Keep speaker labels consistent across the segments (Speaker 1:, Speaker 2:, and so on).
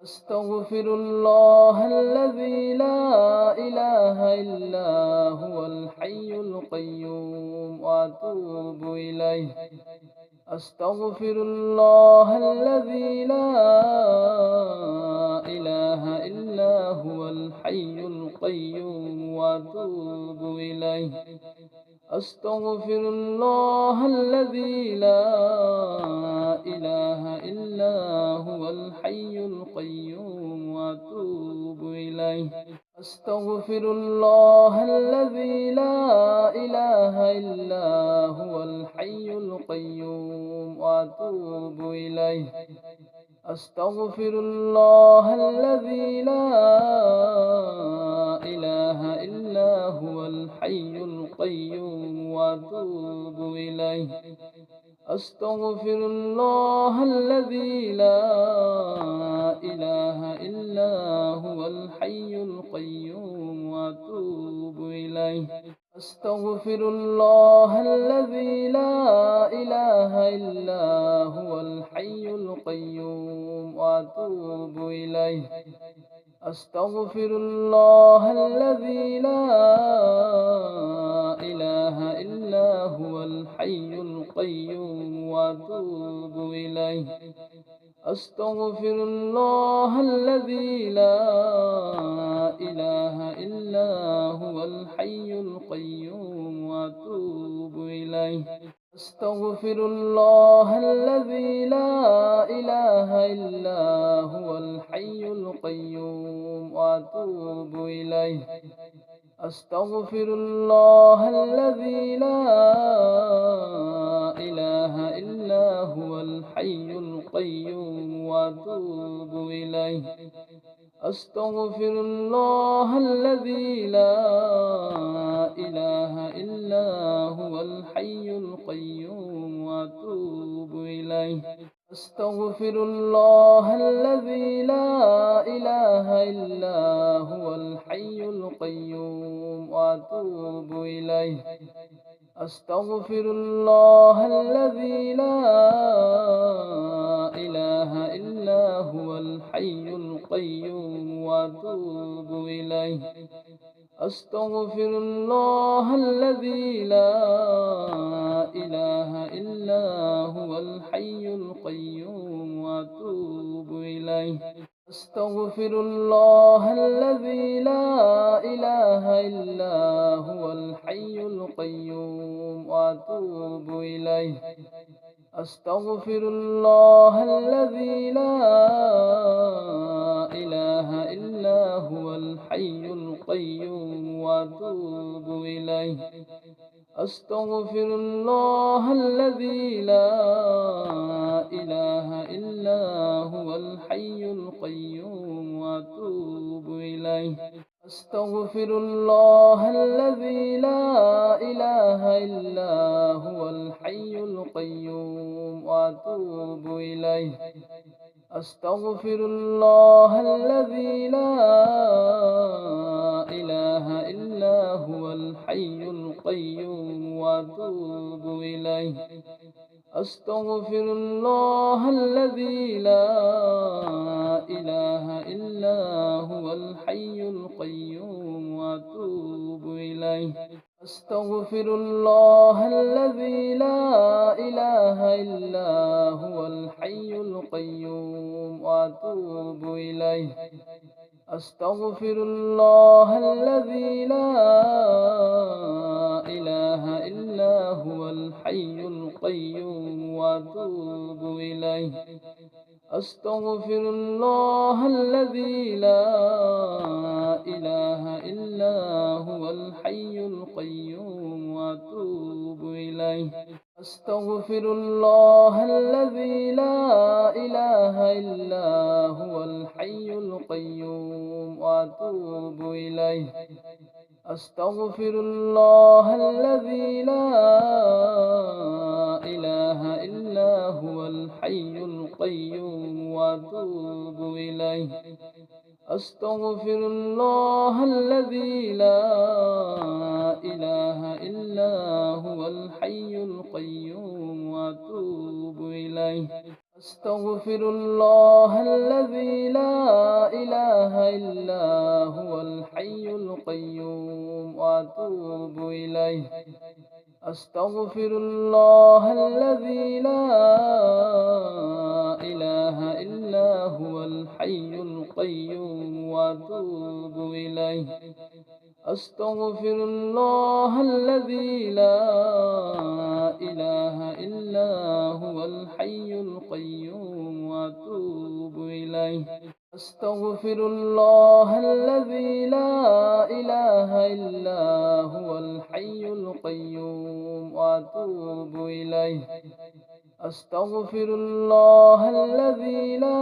Speaker 1: أستغفر الله الذي لا إله إلا هو الحي القيوم وأتوب إليه. أستغفر الله الذي لا إله إلا هو الحي القيوم وأتوب إليه. أستغفر الله الذي لا إله إلا هو الحي القيوم وأتوب إليه. أستغفر الله الذي لا إله إلا هو الحي القيوم وأتوب إليه. أستغفر الله الذي لا إله إلا هو الحي القيوم وأتوب إليه. أستغفر الله الذي لا إله إلا هو الحي القيوم وأتوب إليه. أستغفر الله الذي لا إله إلا هو الحي القيوم وأتوب إليه. أستغفر الله الذي لا إله إلا هو الحي القيوم وأتوب إليه. أستغفر الله الذي لا إله إلا هو الحي القيوم وأتوب إليه. أستغفر الله الذي لا إله إلا هو الحي القيوم وأتوب إليه. أستغفر الله الذي لا إله إلا هو الحي القيوم وأتوب إليه. أستغفر الله الذي لا إله إلا هو الحي القيوم وأتوب إليه. أستغفر الله الذي لا إله إلا هو الحي القيوم وأتوب إليه. أستغفر الله الذي لا إله إلا هو الحي القيوم وأتوب إليه. أستغفر الله الذي لا إله إلا هو الحي القيوم وأتوب إليه. أستغفر الله الذي لا إله إلا هو الحي القيوم وأتوب إليه. أستغفر الله الذي لا إله إلا هو الحي القيوم وأتوب إليه. أستغفر الله الذي لا إله إلا هو الحي القيوم وأتوب إليه. أستغفر الله الذي لا إله إلا هو الحي القيوم وأتوب إليه. أستغفر الله الذي لا إله إلا هو الحي القيوم وأتوب إليه. أستغفر الله الذي لا إله إلا هو الحي القيوم وأتوب إليه. أستغفر الله الذي لا إله إلا هو الحي القيوم وأتوب إليه. أستغفر الله الذي لا إله إلا هو الحي القيوم وأتوب إليه. أستغفر الله الذي لا إله إلا هو الحي القيوم وأتوب إليه. أستغفر الله الذي لا إله إلا هو الحي القيوم وأتوب إليه. أستغفر الله الذي لا إله إلا هو الحي القيوم وأتوب إليه. أستغفر الله الذي لا إله إلا هو الحي القيوم وأتوب إليه. أستغفر الله الذي لا إلا هو الحي القيوم وأتوب إليه. أستغفر الله الذي لا إله إلا هو الحي القيوم وأتوب إليه. أستغفر الله الذي لا إله إلا هو الحي القيوم وأتوب إليه. أستغفر الله الذي لا إله إلا هو الحي القيوم وأتوب إليه. أستغفر الله الذي لا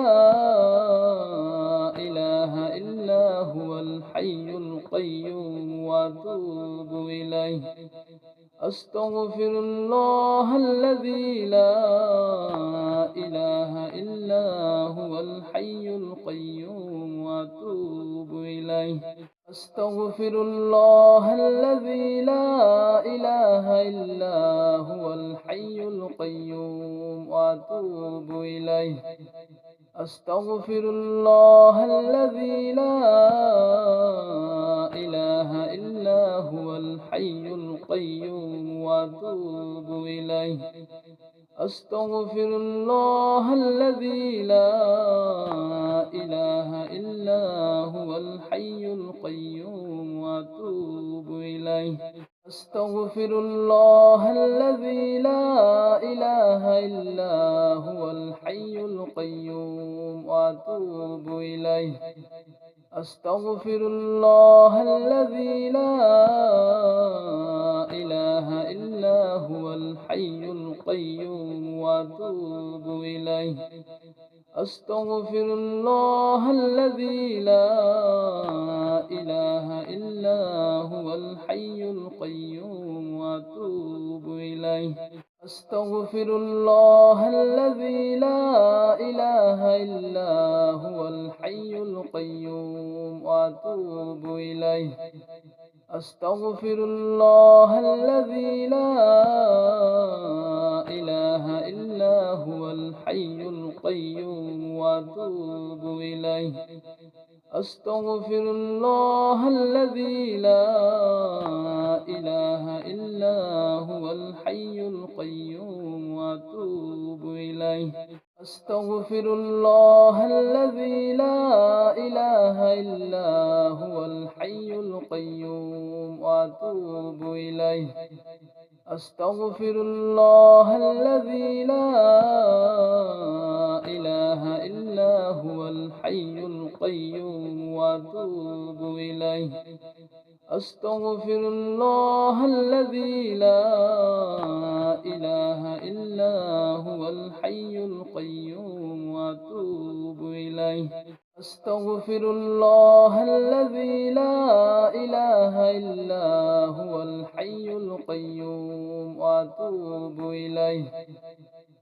Speaker 1: إله إلا هو الحي القيوم وأتوب إليه. أستغفر الله الذي لا إله إلا هو الحي القيوم وأتوب إليه. أستغفر الله الذي لا إله إلا هو الحي القيوم وأتوب إليه. أستغفر الله الذي لا إله إلا هو الحي القيوم وأتوب إليه. أستغفر الله الذي لا إله إلا هو الحي القيوم وأتوب إليه. أستغفر الله الذي لا إله إلا هو الحي القيوم وأتوب إليه. أستغفر الله الذي لا إله إلا هو الحي القيوم وأتوب إليه. أستغفر الله الذي لا إله إلا هو الحي القيوم وأتوب إليه. أستغفر الله الذي لا إله إلا هو الحي القيوم وأتوب إليه. أستغفر الله الذي لا إله إلا هو الحي القيوم وأتوب إليه. أستغفر الله الذي لا إله إلا هو الحي القيوم وأتوب إليه. أستغفر الله الذي لا إله إلا هو الحي القيوم وأتوب إليه. أستغفر الله الذي لا إله إلا هو الحي القيوم وأتوب إليه. أستغفر الله الذي لا إله إلا هو الحي القيوم وأتوب إليه. أستغفر الله الذي لا إله إلا هو الحي القيوم وأتوب إليه.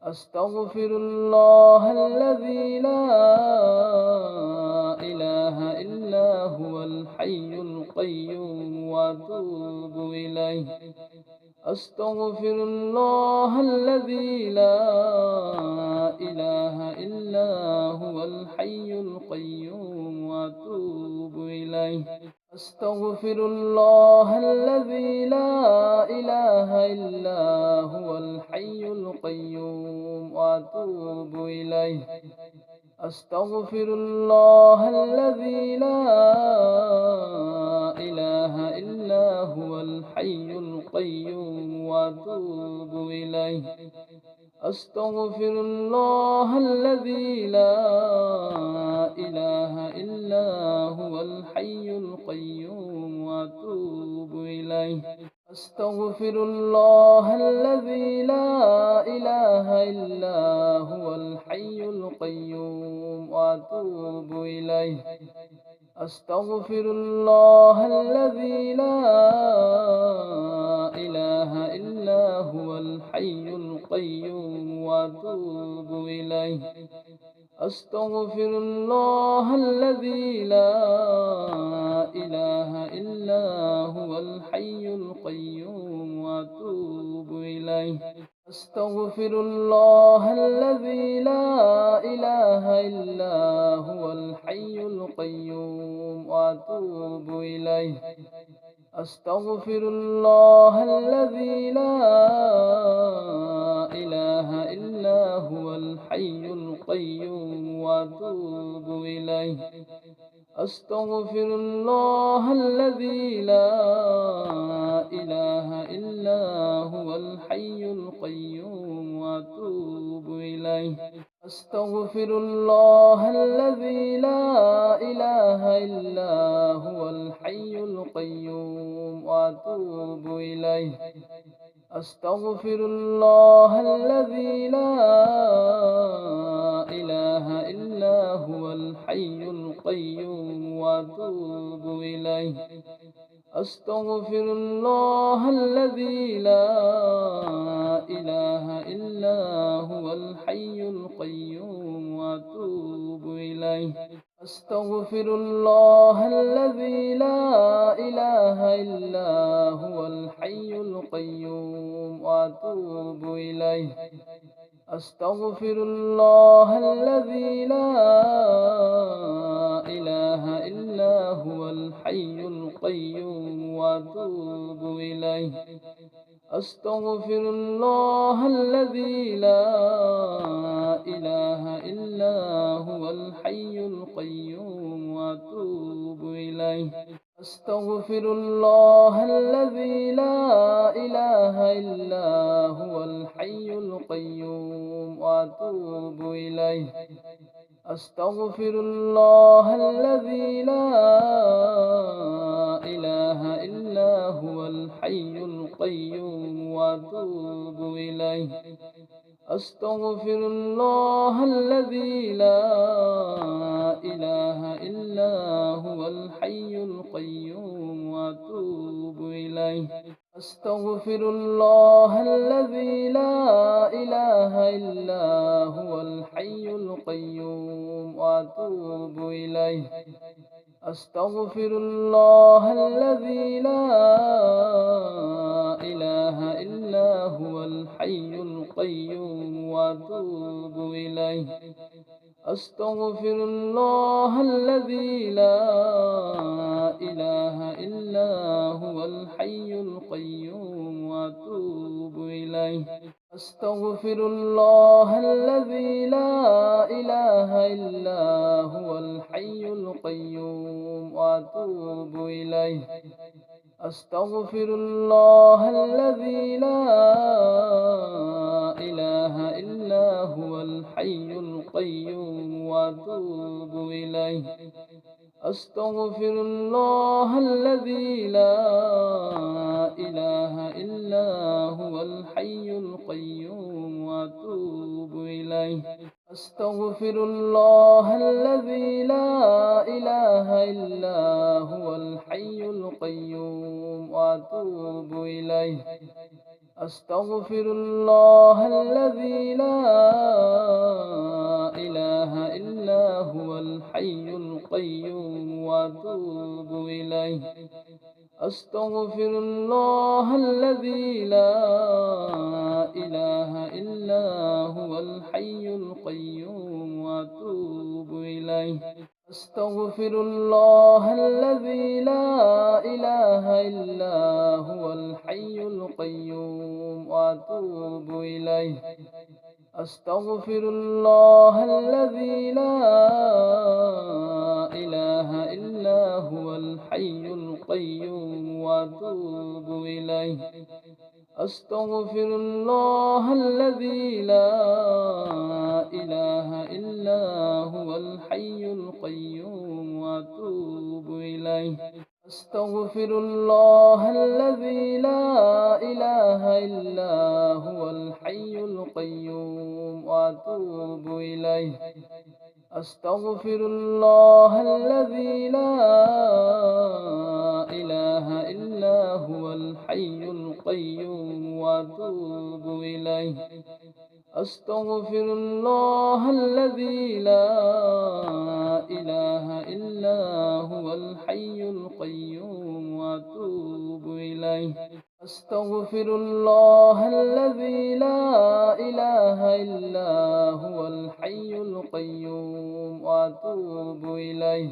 Speaker 1: أستغفر الله الذي لا إله إلا هو الحي القيوم وأتوب إليه. أستغفر الله الذي لا إله إلا هو الحي القيوم وأتوب إليه. أستغفر الله الذي لا إله إلا هو الحي القيوم وأتوب إليه. أستغفر الله الذي لا إله إلا هو الحي القيوم وأتوب إليه. أستغفر الله الذي لا إله إلا هو الحي القيوم وأتوب إليه. أستغفر الله الذي لا إله إلا هو الحي القيوم وأتوب إليه. أستغفر الله الذي لا إله إلا هو الحي القيوم وأتوب إليه. أستغفر الله الذي لا إله إلا هو الحي القيوم وأتوب إليه. أستغفر الله الذي لا إله إلا هو الحي القيوم وأتوب إليه. أستغفر الله الذي لا إله إلا هو الحي القيوم وأتوب إليه. أستغفر الله الذي لا إله إلا هو الحي القيوم وأتوب إليه. أستغفر الله الذي لا إله إلا هو الحي القيوم وأتوب إليه. أستغفر الله الذي لا إله إلا هو الحي القيوم وأتوب إليه. أستغفر الله الذي لا إله إلا هو الحي القيوم وأتوب إليه. أستغفر الله الذي لا إله إلا هو الحي القيوم وأتوب إليه. أستغفر الله الذي لا إله إلا هو الحي القيوم وأتوب إليه. أستغفر الله الذي لا إله إلا هو الحي القيوم وأتوب إليه. أستغفر الله الذي لا إله إلا هو الحي القيوم وأتوب إليه. أستغفر الله الذي لا إله إلا هو الحي القيوم وأتوب إليه. أستغفر الله الذي لا إله إلا هو الحي القيوم وأتوب إليه. أستغفر الله الذي لا إله إلا هو الحي القيوم وأتوب إليه. أستغفر الله الذي لا إله إلا هو الحي القيوم وأتوب إليه. أستغفر الله الذي لا إله إلا هو الحي القيوم وأتوب إليه. أستغفر الله الذي لا إله إلا هو الحي القيوم وأتوب إليه. أستغفر الله الذي لا إله إلا هو الحي القيوم وأتوب إليه. أستغفر الله الذي لا إله إلا هو الحي القيوم وأتوب إليه. أستغفر الله الذي لا إله إلا هو الحي القيوم وأتوب إليه. أستغفر الله الذي لا إله إلا هو الحي القيوم وأتوب إليه. أستغفر الله الذي لا إله إلا هو الحي القيوم وأتوب إليه. أستغفر الله الذي لا إله إلا هو الحي القيوم وأتوب إليه. أستغفر الله الذي لا إله إلا هو الحي القيوم وأتوب إليه. أستغفر الله الذي لا إله إلا هو الحي القيوم وأتوب إليه. أستغفر الله الذي لا إله إلا هو الحي القيوم وأتوب إليه. أستغفر الله الذي لا إله إلا هو الحي القيوم وأتوب إليه. أستغفر الله الذي لا إله إلا هو الحي القيوم وأتوب إليه. أستغفر الله الذي لا إله إلا هو الحي القيوم وأتوب إليه.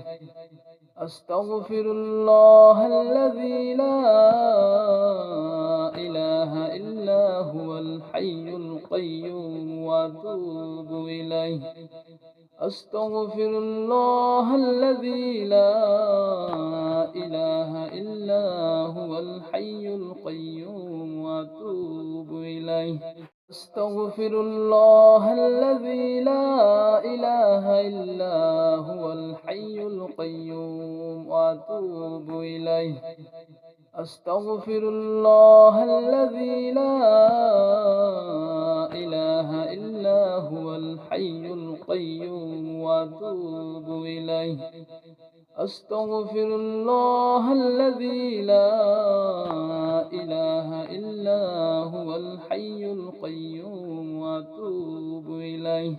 Speaker 1: أستغفر الله الذي لا إله إلا هو الحي القيوم وأتوب إليه. أستغفر الله الذي لا إله إلا هو الحي القيوم وأتوب إليه. أستغفر الله الذي لا إله إلا هو الحي القيوم وأتوب إليه. أستغفر الله الذي لا إله إلا هو الحي القيوم وأتوب إليه. أستغفر الله الذي لا إله إلا هو الحي القيوم وأتوب إليه.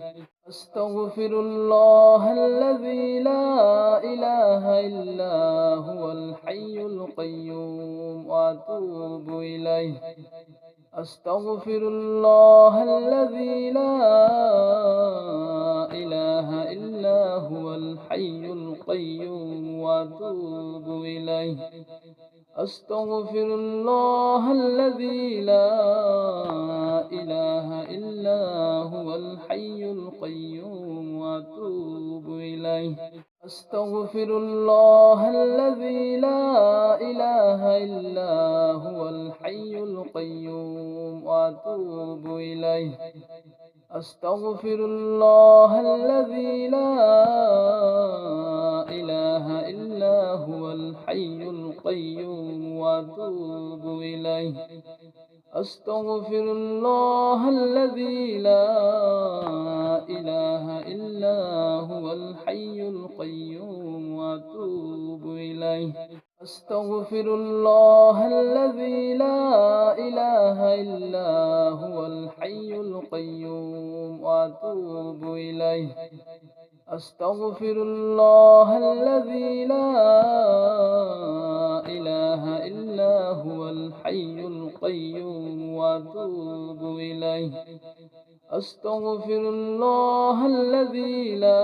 Speaker 1: أستغفر الله الذي لا إله إلا هو الحي القيوم وأتوب إليه. أستغفر الله الذي لا إله إلا هو الحي القيوم وأتوب إليه. أستغفر الله الذي لا إله إلا هو الحي القيوم وأتوب إليه. أستغفر الله الذي لا إله إلا هو الحي القيوم وأتوب إليه. أستغفر الله الذي لا إله إلا هو الحي القيوم وأتوب إليه. أستغفر الله الذي لا إله إلا هو الحي القيوم وأتوب إليه. أستغفر الله الذي لا إله إلا هو الحي القيوم وأتوب إليه. أستغفر الله الذي لا إله إلا هو الحي القيوم وأتوب إليه. أستغفر الله الذي لا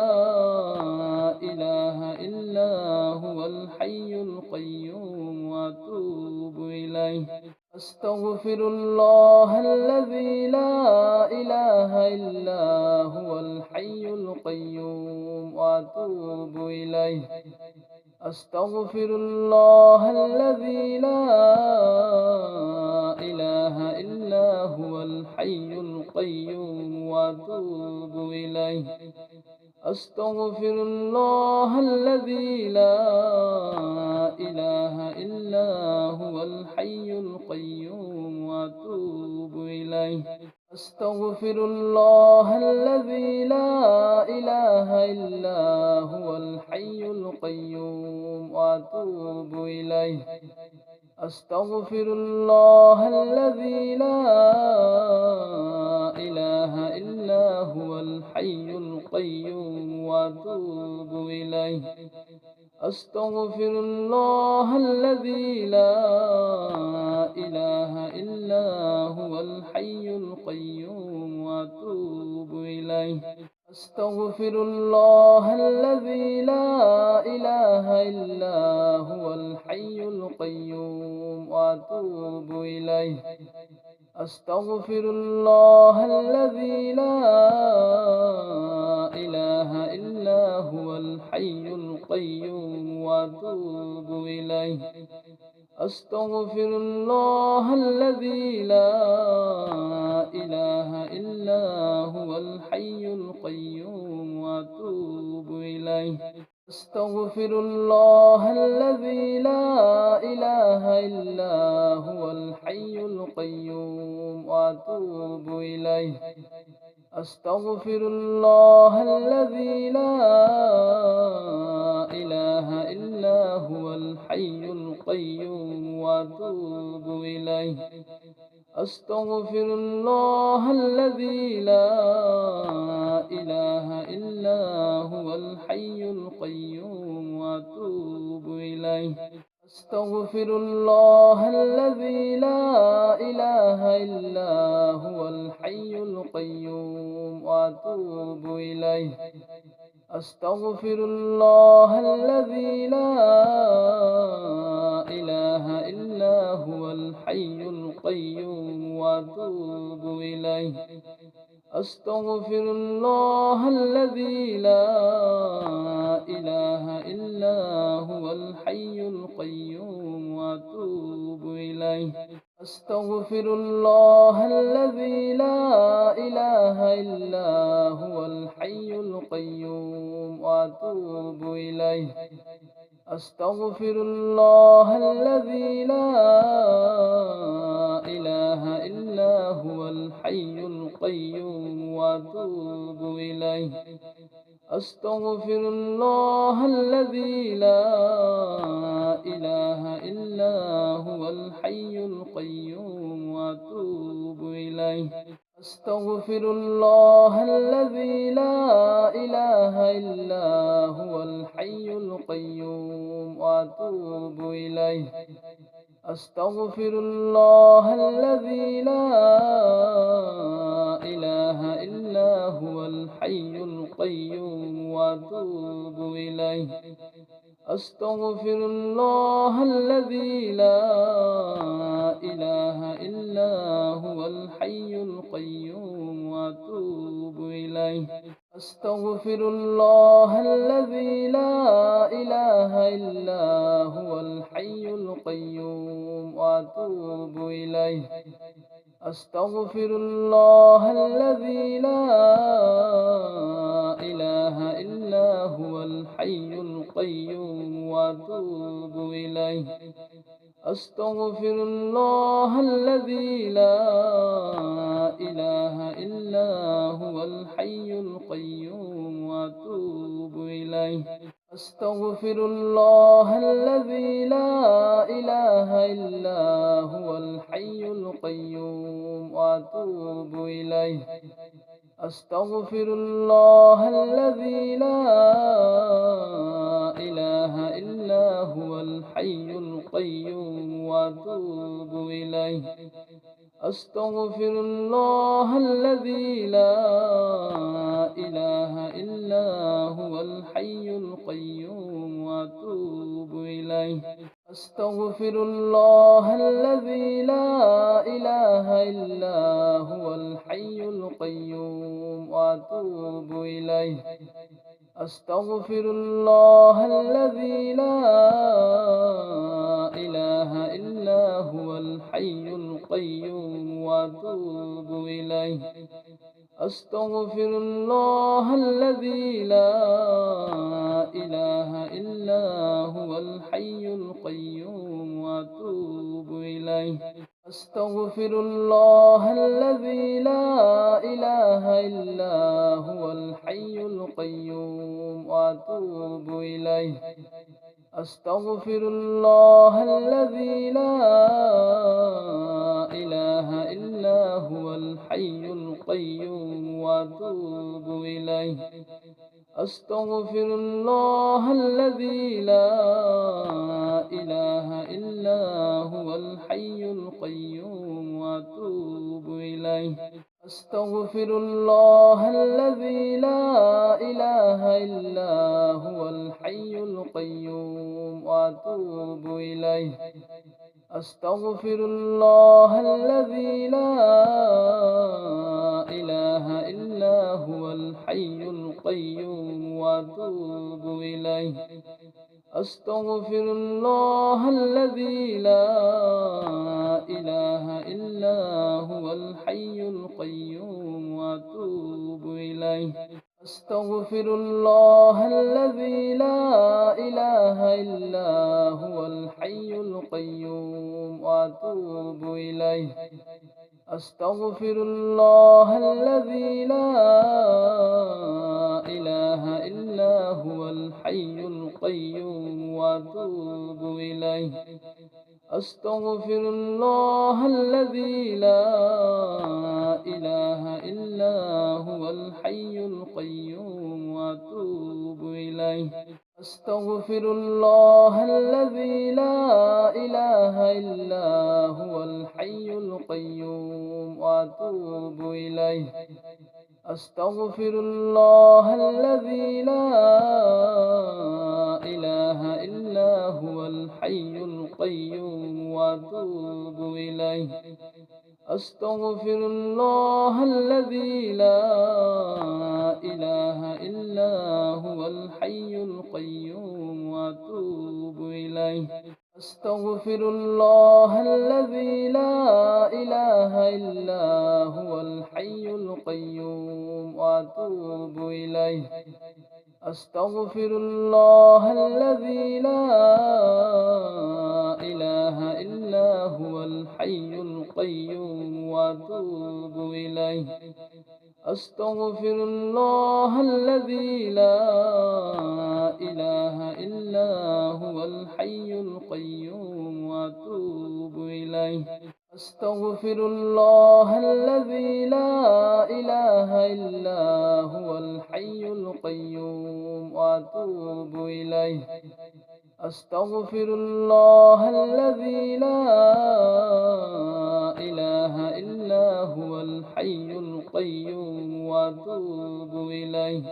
Speaker 1: إله إلا هو الحي القيوم وأتوب إليه. أستغفر الله الذي لا إله إلا هو الحي القيوم وأتوب إليه. أستغفر الله الذي لا إله إلا هو الحي القيوم وأتوب إليه. أستغفر الله الذي لا إله إلا هو الحي القيوم وأتوب إليه. أستغفر الله الذي لا إله إلا هو الحي القيوم وأتوب إليه. أستغفر الله الذي لا إله إلا هو الحي القيوم وأتوب إليه. أستغفر الله الذي لا إله إلا هو الحي القيوم وأتوب إليه. أستغفر الله الذي لا إله إلا هو الحي القيوم وأتوب إليه. أستغفر الله الذي لا إله إلا هو الحي القيوم وأتوب إليه. أستغفر الله الذي لا إله إلا هو الحي القيوم وأتوب إليه. أستغفر الله الذي لا إله إلا هو الحي القيوم وأتوب إليه. أستغفر الله الذي لا إله إلا هو الحي القيوم وأتوب إليه. أستغفر الله الذي لا إله إلا هو الحي القيوم وأتوب إليه. أستغفر الله الذي لا إله إلا هو الحي القيوم وأتوب إليه. أستغفر الله الذي لا إله إلا هو الحي القيوم وأتوب إليه. أستغفر الله الذي لا إله إلا هو الحي القيوم وأتوب إليه. أستغفر الله الذي لا إله إلا هو الحي القيوم وأتوب إليه. أستغفر الله الذي لا إله إلا هو الحي القيوم وأتوب إليه. أستغفر الله الذي لا إله إلا هو الحي القيوم وأتوب إليه. أستغفر الله الذي لا إله إلا هو الحي القيوم وأتوب إليه. أستغفر الله الذي لا إله إلا هو الحي القيوم وأتوب إليه. أستغفر الله الذي لا إله إلا هو الحي القيوم وأتوب إليه. أستغفر الله الذي لا إله إلا هو الحي القيوم وأتوب إليه. أستغفر الله الذي لا إله إلا هو الحي القيوم وأتوب إليه. أستغفر الله الذي لا إله إلا هو الحي القيوم وأتوب إليه. أستغفر الله الذي لا إله إلا هو الحي القيوم وأتوب إليه. أستغفر الله الذي لا إله إلا هو الحي القيوم وأتوب إليه. أستغفر الله الذي لا إله إلا هو الحي القيوم وأتوب إليه. أستغفر الله الذي لا إله إلا هو الحي القيوم وأتوب إليه. أستغفر الله الذي لا إله إلا هو الحي القيوم وأتوب إليه. أستغفر الله الذي لا إله إلا هو الحي القيوم وأتوب إليه. أستغفر الله الذي لا إله إلا هو الحي القيوم وأتوب إليه. أستغفر الله الذي لا إله إلا هو الحي القيوم وأتوب إليه. أستغفر الله الذي لا إله إلا هو الحي القيوم وأتوب إليه. أستغفر الله الذي لا إله إلا هو الحي القيوم وأتوب إليه. أستغفر الله الذي لا إله إلا هو الحي القيوم وأتوب إليه. أستغفر الله الذي لا إله إلا هو الحي القيوم وأتوب إليه. أستغفر الله الذي لا إله إلا هو الحي القيوم وأتوب إليه. أستغفر الله الذي لا إله إلا هو الحي القيوم وأتوب إليه. أستغفر الله الذي لا إله إلا هو الحي القيوم وأتوب إليه. أستغفر الله الذي لا إله إلا هو الحي القيوم وأتوب إليه. أستغفر الله الذي لا إله إلا هو الحي القيوم وأتوب إليه. أستغفر الله الذي لا إله إلا هو الحي القيوم وأتوب إليه. أستغفر الله الذي لا إله إلا هو الحي القيوم وأتوب إليه. أستغفر الله الذي لا إله إلا هو الحي القيوم وأتوب إليه. أستغفر الله الذي لا إله إلا هو الحي القيوم وأتوب إليه. أستغفر الله الذي لا إله إلا هو الحي القيوم وأتوب إليه. أستغفر الله الذي لا إله إلا هو الحي القيوم وأتوب إليه.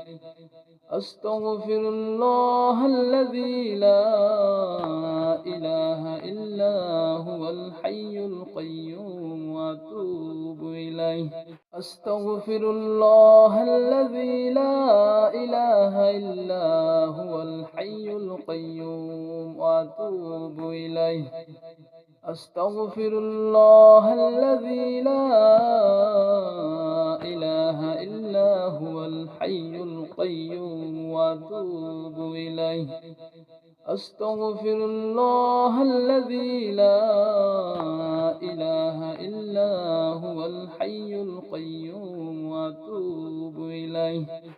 Speaker 1: أستغفر الله الذي لا إله إلا هو الحي القيوم وأتوب إليه. أستغفر الله الذي لا إله إلا هو الحي القيوم وأتوب إليه. أستغفر الله الذي لا إله إلا هو الحي القيوم وأتوب إليه. أستغفر الله الذي لا إله إلا هو الحي القيوم وأتوب إليه.